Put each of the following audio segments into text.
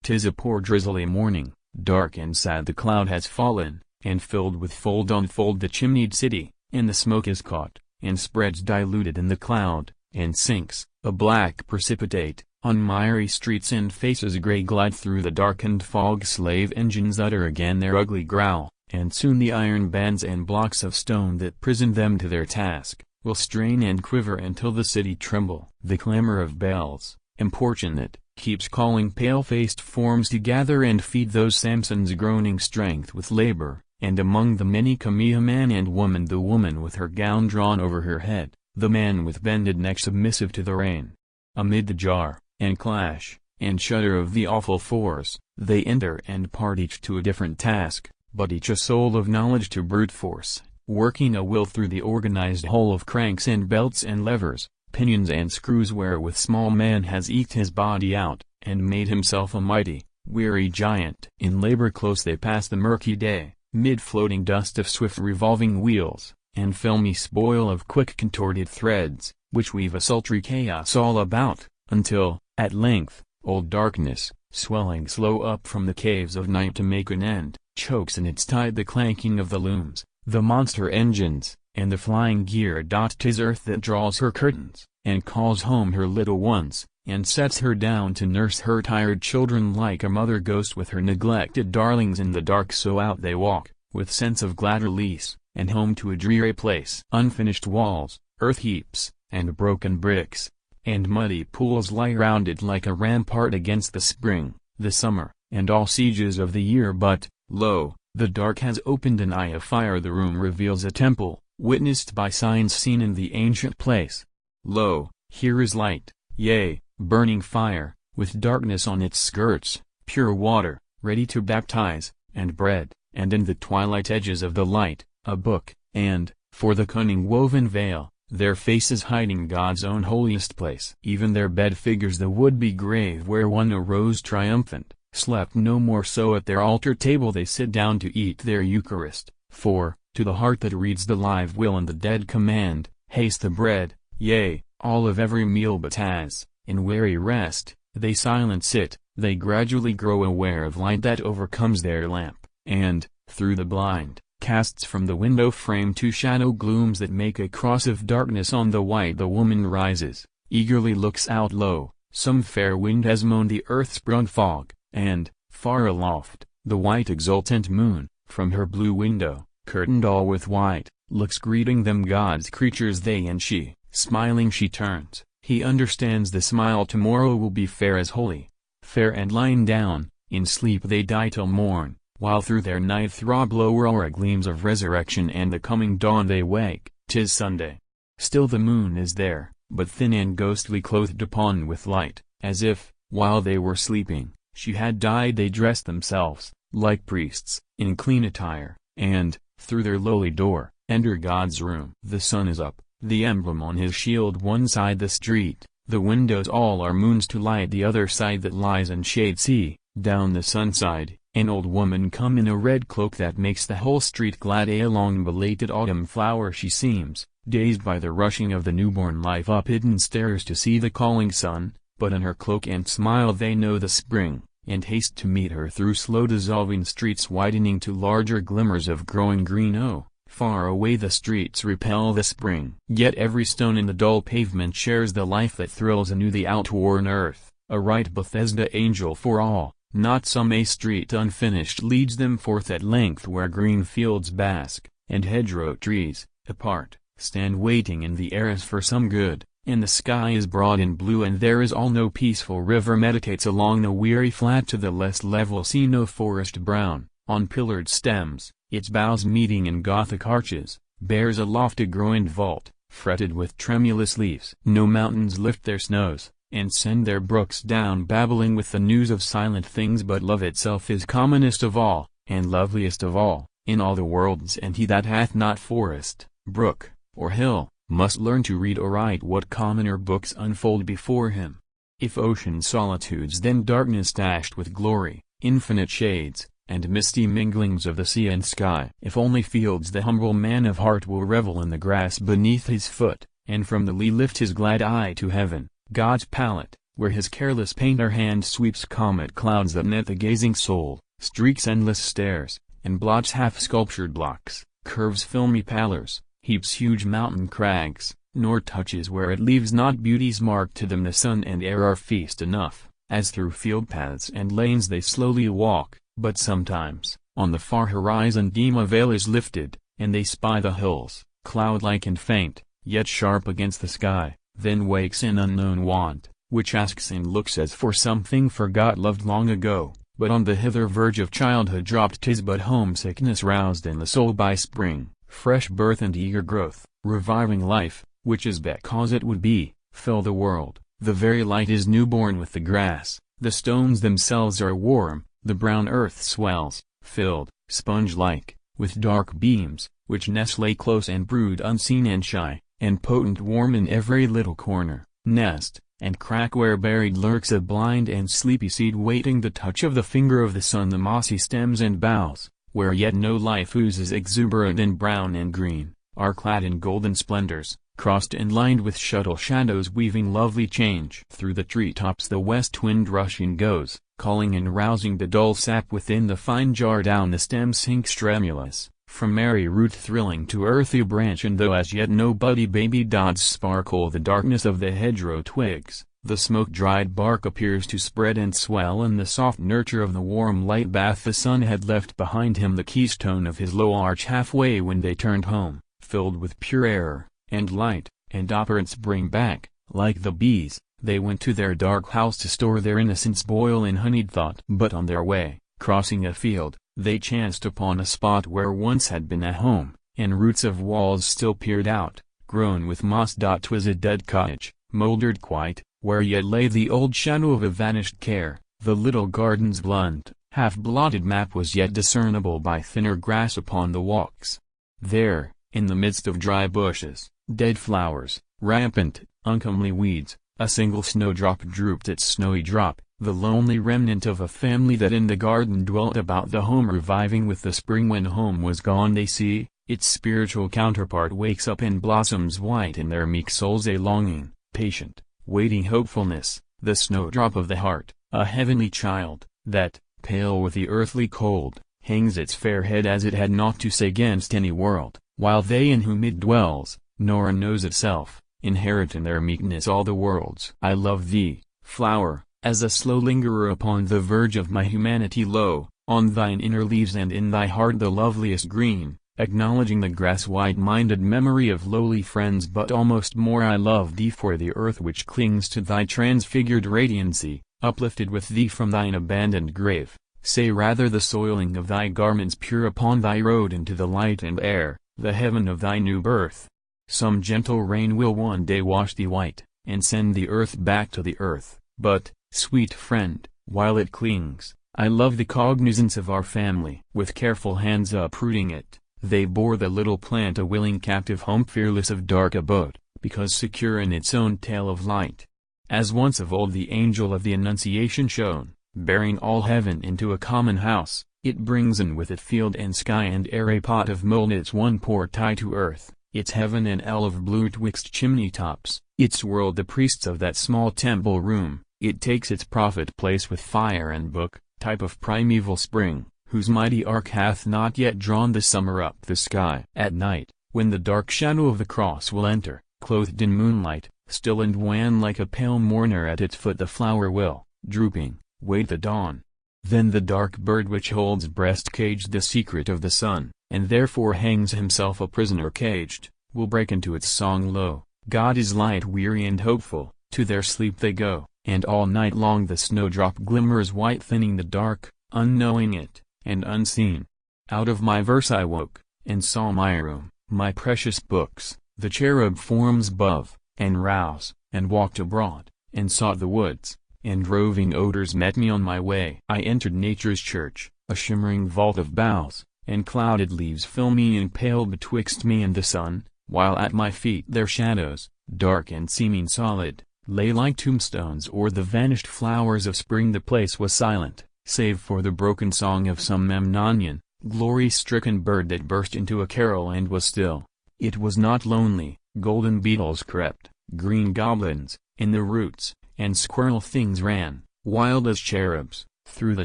'Tis a poor drizzly morning, dark and sad the cloud has fallen, and filled with fold on fold the chimneyed city, and the smoke is caught, and spreads diluted in the cloud, and sinks, a black precipitate, on miry streets, and faces grey glide through the darkened fog. Slave engines utter again their ugly growl, and soon the iron bands and blocks of stone that prisoned them to their task, will strain and quiver until the city tremble. The clamor of bells, importunate, keeps calling pale-faced forms to gather and feed those Samsons groaning strength with labor, and among the many come a man and woman, the woman with her gown drawn over her head, the man with bended neck submissive to the rain. Amid the jar, and clash, and shudder of the awful force, they enter and part, each to a different task, but each a soul of knowledge to brute force, working a will through the organized whole of cranks and belts and levers, pinions and screws, wherewith small man has eked his body out, and made himself a mighty, weary giant. In labor close they pass the murky day, mid floating dust of swift revolving wheels, and filmy spoil of quick contorted threads, which weave a sultry chaos all about, until, at length, old darkness, swelling slow up from the caves of night to make an end, chokes in its tide the clanking of the looms, the monster engines, and the flying gear. 'Tis earth that draws her curtains, and calls home her little ones, and sets her down to nurse her tired children like a mother ghost with her neglected darlings in the dark. So out they walk, with sense of glad release, and home to a dreary place. Unfinished walls, earth heaps, and broken bricks, and muddy pools lie round it like a rampart against the spring, the summer, and all sieges of the year. But, lo, the dark has opened an eye of fire. The room reveals a temple, witnessed by signs seen in the ancient place. Lo, here is light, yea, burning fire, with darkness on its skirts, pure water, ready to baptize, and bread, and in the twilight edges of the light, a book, and, for the cunning woven veil, their faces hiding God's own holiest place. Even their bed figures the would-be grave where one arose triumphant, slept no more. So at their altar table they sit down to eat their Eucharist, for, to the heart that reads the live will and the dead command, haste the bread, yea, all of every meal. But as, in weary rest, they silent sit, they gradually grow aware of light that overcomes their lamp, and, through the blind, casts from the window frame two shadow glooms that make a cross of darkness on the white. The woman rises, eagerly looks out. Lo, some fair wind has mown the earth-sprung fog, and, far aloft, the white exultant moon, from her blue window, curtained all with white, looks greeting them, God's creatures they and she. Smiling she turns, he understands the smile. Tomorrow will be fair as holy, fair, and lying down, in sleep they die till morn, while through their night throb low aurora gleams of resurrection and the coming dawn. They wake, 'tis Sunday. Still the moon is there, but thin and ghostly, clothed upon with light, as if, while they were sleeping, she had died. They dress themselves, like priests, in clean attire, and, through their lowly door, enter God's room. The sun is up, the emblem on his shield one side the street, the windows all are moons to light the other side that lies in shade. See, down the sunside, an old woman come in a red cloak that makes the whole street glad. A long belated autumn flower she seems, dazed by the rushing of the newborn life. Up hidden stairs to see the calling sun, but in her cloak and smile they know the spring, and haste to meet her through slow dissolving streets widening to larger glimmers of growing green. Oh, far away the streets repel the spring. Yet every stone in the dull pavement shares the life that thrills anew the outworn earth, a right Bethesda angel for all. Not some a street unfinished leads them forth at length, where green fields bask, and hedgerow trees, apart, stand waiting in the air as for some good, and the sky is broad and blue, and there is all. No peaceful river meditates along the weary flat to the less level sea. No forest brown, on pillared stems, its boughs meeting in Gothic arches, bears aloft a groined vault, fretted with tremulous leaves. No mountains lift their snows, and send their brooks down babbling with the news of silent things. But love itself is commonest of all, and loveliest of all, in all the worlds. And he that hath not forest, brook, or hill, must learn to read or write what commoner books unfold before him. If ocean solitudes, then darkness dashed with glory, infinite shades, and misty minglings of the sea and sky. If only fields, the humble man of heart will revel in the grass beneath his foot, and from the lea lift his glad eye to heaven. God's palette, where his careless painter hand sweeps comet clouds that net the gazing soul, streaks endless stairs, and blots half-sculptured blocks, curves filmy pallors, heaps huge mountain crags, nor touches where it leaves not beauty's mark. To them the sun and air are feast enough, as through field paths and lanes they slowly walk, but sometimes, on the far horizon dim a veil is lifted, and they spy the hills, cloud-like and faint, yet sharp against the sky. Then wakes an unknown want, which asks and looks as for something forgot loved long ago, but on the hither verge of childhood dropped. 'Tis but homesickness roused in the soul by spring, fresh birth and eager growth, reviving life, which is because it would be, fill the world. The very light is newborn with the grass, the stones themselves are warm, the brown earth swells, filled, sponge-like, with dark beams, which nest lay close and brood unseen and shy, and potent warm in every little corner, nest, and crack where buried lurks a blind and sleepy seed waiting the touch of the finger of the sun. The mossy stems and boughs, where yet no life oozes exuberant and brown and green, are clad in golden splendors, crossed and lined with shuttle shadows weaving lovely change. Through the treetops the west wind rushing goes, calling and rousing the dull sap within the fine jar. Down the stem sinks tremulous, from merry root thrilling to earthy branch, and though as yet no buddy baby dots sparkle the darkness of the hedgerow twigs, the smoke-dried bark appears to spread and swell in the soft nurture of the warm light bath. The sun had left behind him the keystone of his low arch halfway when they turned home, filled with pure air, and light, and operants bring back, like the bees, they went to their dark house to store their innocence boil in honeyed thought. But on their way, crossing a field, they chanced upon a spot where once had been a home, and roots of walls still peered out, grown with moss. 'Twas a dead cottage, mouldered quite, where yet lay the old shadow of a vanished care. The little garden's blunt, half-blotted map was yet discernible by thinner grass upon the walks. There, in the midst of dry bushes, dead flowers, rampant, uncomely weeds, a single snowdrop drooped its snowy drop, the lonely remnant of a family that in the garden dwelt about the home, reviving with the spring when home was gone. They see, its spiritual counterpart wakes up and blossoms white in their meek souls, a longing, patient, waiting hopefulness, the snowdrop of the heart, a heavenly child, that, pale with the earthly cold, hangs its fair head as it had naught to say against any world, while they in whom it dwells, nor knows itself, inherit in their meekness all the worlds. I love thee, flower, as a slow lingerer upon the verge of my humanity. Lo, on thine inner leaves and in thy heart the loveliest green, acknowledging the grass white-minded memory of lowly friends. But almost more I love thee for the earth which clings to thy transfigured radiancy, uplifted with thee from thine abandoned grave, say rather the soiling of thy garments pure upon thy road into the light and air, the heaven of thy new birth. Some gentle rain will one day wash thee white, and send the earth back to the earth, but, sweet friend, while it clings, I love the cognizance of our family. With careful hands uprooting it, they bore the little plant a willing captive home, fearless of dark abode, because secure in its own tale of light. As once of old the angel of the Annunciation shone, bearing all heaven into a common house, it brings in with it field and sky and air, a pot of mold its one poor tie to earth, its heaven an ell of blue twixt chimney tops, its world the priests of that small temple room. It takes its prophet place with fire and book, type of primeval spring, whose mighty arc hath not yet drawn the summer up the sky. At night, when the dark shadow of the cross will enter, clothed in moonlight, still and wan like a pale mourner, at its foot the flower will, drooping, wait the dawn. Then the dark bird which holds breast caged the secret of the sun, and therefore hangs himself a prisoner caged, will break into its song. Lo, God is light, weary and hopeful, to their sleep they go, and all night long the snowdrop glimmers white, thinning the dark, unknowing it, and unseen. Out of my verse I woke, and saw my room, my precious books, the cherub forms above, and rouse, and walked abroad, and sought the woods, and roving odors met me on my way. I entered nature's church, a shimmering vault of boughs, and clouded leaves filmy and pale betwixt me and the sun, while at my feet their shadows, dark and seeming solid, lay like tombstones or the vanished flowers of spring. The place was silent, save for the broken song of some Memnonian, glory-stricken bird that burst into a carol and was still. It was not lonely. Golden beetles crept, green goblins, in the roots, and squirrel things ran, wild as cherubs, through the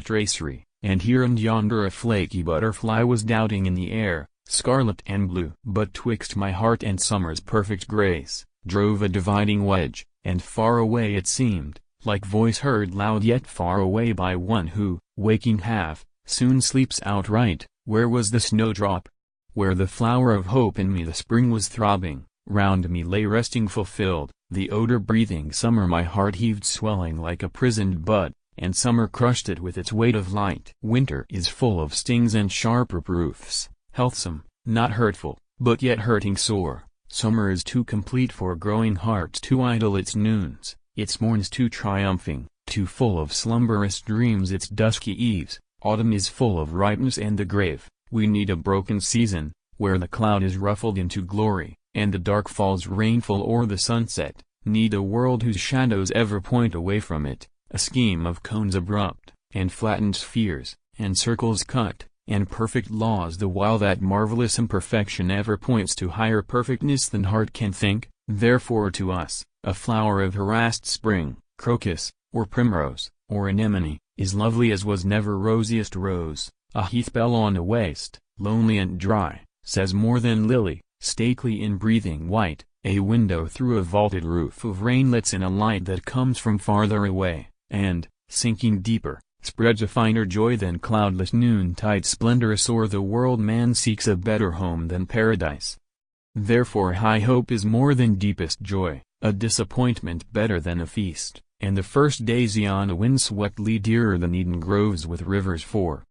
tracery, and here and yonder a flaky butterfly was doubting in the air, scarlet and blue. But twixt my heart and summer's perfect grace, drove a dividing wedge, and far away it seemed, like voice heard loud yet far away by one who, waking half, soon sleeps outright. Where was the snowdrop? Where the flower of hope in me the spring was throbbing, round me lay resting fulfilled, the odor-breathing summer my heart heaved swelling like a prisoned bud, and summer crushed it with its weight of light. Winter is full of stings and sharp reproofs, healthsome, not hurtful, but yet hurting sore. Summer is too complete for growing hearts, too idle its noons, its morns too triumphing, too full of slumberous dreams its dusky eves. Autumn is full of ripeness and the grave. We need a broken season, where the cloud is ruffled into glory, and the dark falls rainful o'er the sunset. Need a world whose shadows ever point away from it, a scheme of cones abrupt, and flattened spheres, and circles cut, and perfect laws the while that marvelous imperfection ever points to higher perfectness than heart can think. Therefore to us, a flower of harassed spring, crocus, or primrose, or anemone, is lovely as was never rosiest rose. A heath bell on a waste, lonely and dry, says more than lily, stately in breathing white. A window through a vaulted roof of rain lets in a light that comes from farther away, and, sinking deeper, spreads a finer joy than cloudless noontide splendorous o'er the world. Man seeks a better home than paradise. Therefore high hope is more than deepest joy, a disappointment better than a feast, and the first daisy on a windswept lea dearer than Eden groves with rivers. For